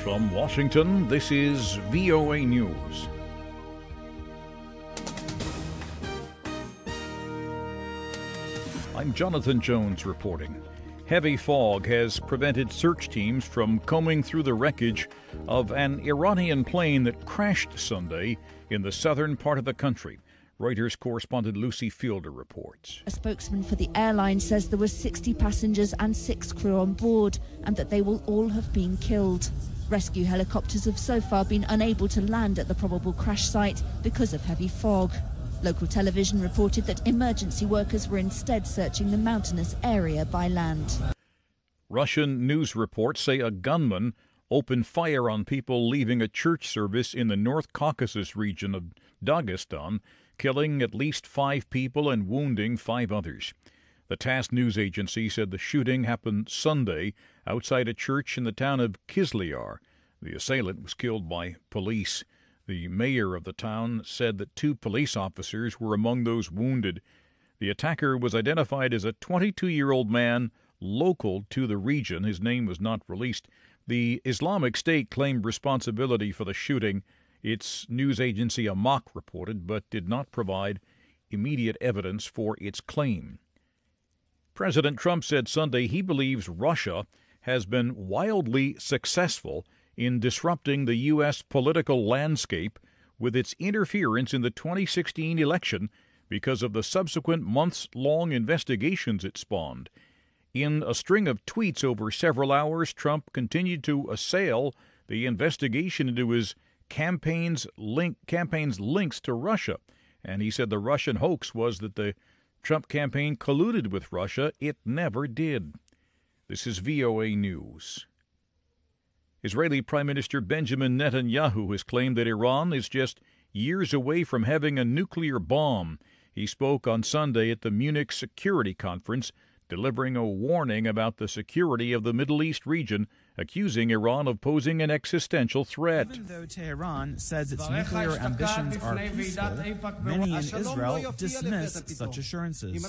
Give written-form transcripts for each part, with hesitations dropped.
From Washington, this is VOA News. I'm Jonathan Jones reporting. Heavy fog has prevented search teams from combing through the wreckage of an Iranian plane that crashed Sunday in the southern part of the country. Reuters correspondent Lucy Fielder reports. A spokesman for the airline says there were 60 passengers and 6 crew on board and that they will all have been killed. Rescue helicopters have so far been unable to land at the probable crash site because of heavy fog. Local television reported that emergency workers were instead searching the mountainous area by land. Russian news reports say a gunman opened fire on people leaving a church service in the North Caucasus region of Dagestan, killing at least 5 people and wounding 5 others. The Tass news agency said the shooting happened Sunday outside a church in the town of Kizlyar. The assailant was killed by police. The mayor of the town said that 2 police officers were among those wounded. The attacker was identified as a 22-year-old man local to the region. His name was not released. The Islamic State claimed responsibility for the shooting. Its news agency Amaq reported, but did not provide immediate evidence for its claim. President Trump said Sunday he believes Russia has been wildly successful in disrupting the U.S. political landscape with its interference in the 2016 election because of the subsequent months-long investigations it spawned. In a string of tweets over several hours, Trump continued to assail the investigation into his campaign's links to Russia, and he said the Russian hoax was that the Trump campaign colluded with Russia. It never did. This is VOA News. Israeli Prime Minister Benjamin Netanyahu has claimed that Iran is just years away from having a nuclear bomb. He spoke on Sunday at the Munich Security Conference, delivering a warning about the security of the Middle East region, accusing Iran of posing an existential threat. Even though Tehran says its nuclear ambitions are peaceful, many in Israel dismiss such assurances.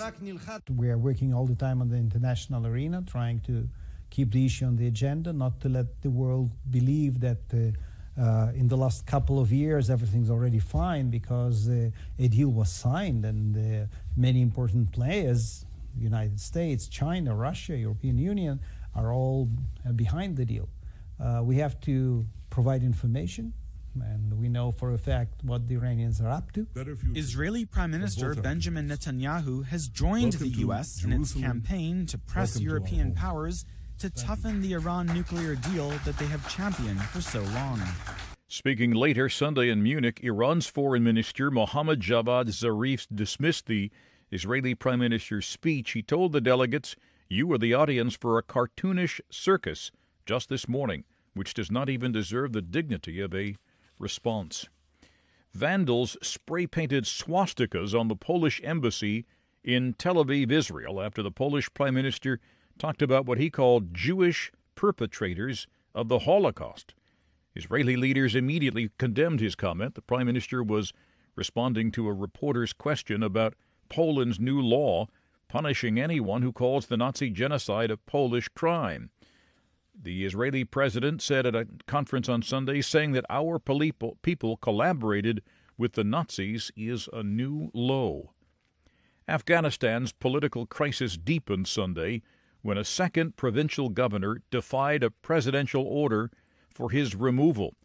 We are working all the time on the international arena, trying to keep the issue on the agenda, not to let the world believe that in the last couple of years everything's already fine because a deal was signed and many important players, the United States, China, Russia, European Union, are all behind the deal. We have to provide information, and we know for a fact what the Iranians are up to. Israeli Prime Minister Benjamin Netanyahu has joined the U.S. in its campaign to press European powers to toughen the Iran nuclear deal that they have championed for so long. Speaking later Sunday in Munich, Iran's Foreign Minister Mohammad Javad Zarif dismissed the Israeli Prime Minister's speech. He told the delegates, "You are the audience for a cartoonish circus just this morning, which does not even deserve the dignity of a response." Vandals spray-painted swastikas on the Polish embassy in Tel Aviv, Israel, after the Polish Prime Minister talked about what he called Jewish perpetrators of the Holocaust. Israeli leaders immediately condemned his comment. The Prime Minister was responding to a reporter's question about Poland's new law punishing anyone who calls the Nazi genocide a Polish crime. The Israeli president said at a conference on Sunday, saying that our people collaborated with the Nazis is a new low. Afghanistan's political crisis deepened Sunday when a second provincial governor defied a presidential order for his removal.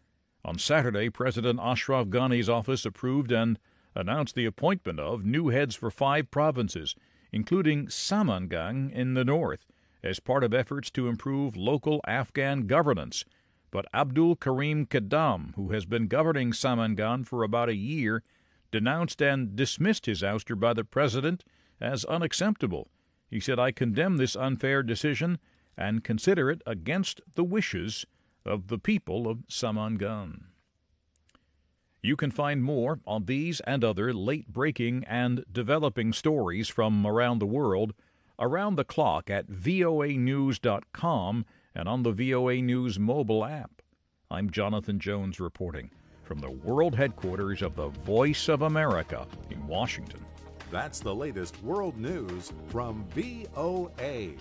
On Saturday, President Ashraf Ghani's office approved and announced the appointment of new heads for 5 provinces, including Samangan in the north, as part of efforts to improve local Afghan governance. But Abdul Karim Kadam, who has been governing Samangan for about a year, denounced and dismissed his ouster by the president as unacceptable. He said, "I condemn this unfair decision and consider it against the wishes of the people of Samangan." You can find more on these and other late-breaking and developing stories from around the world around the clock at voanews.com and on the VOA News mobile app. I'm Jonathan Jones reporting from the world headquarters of the Voice of America in Washington. That's the latest world news from VOA.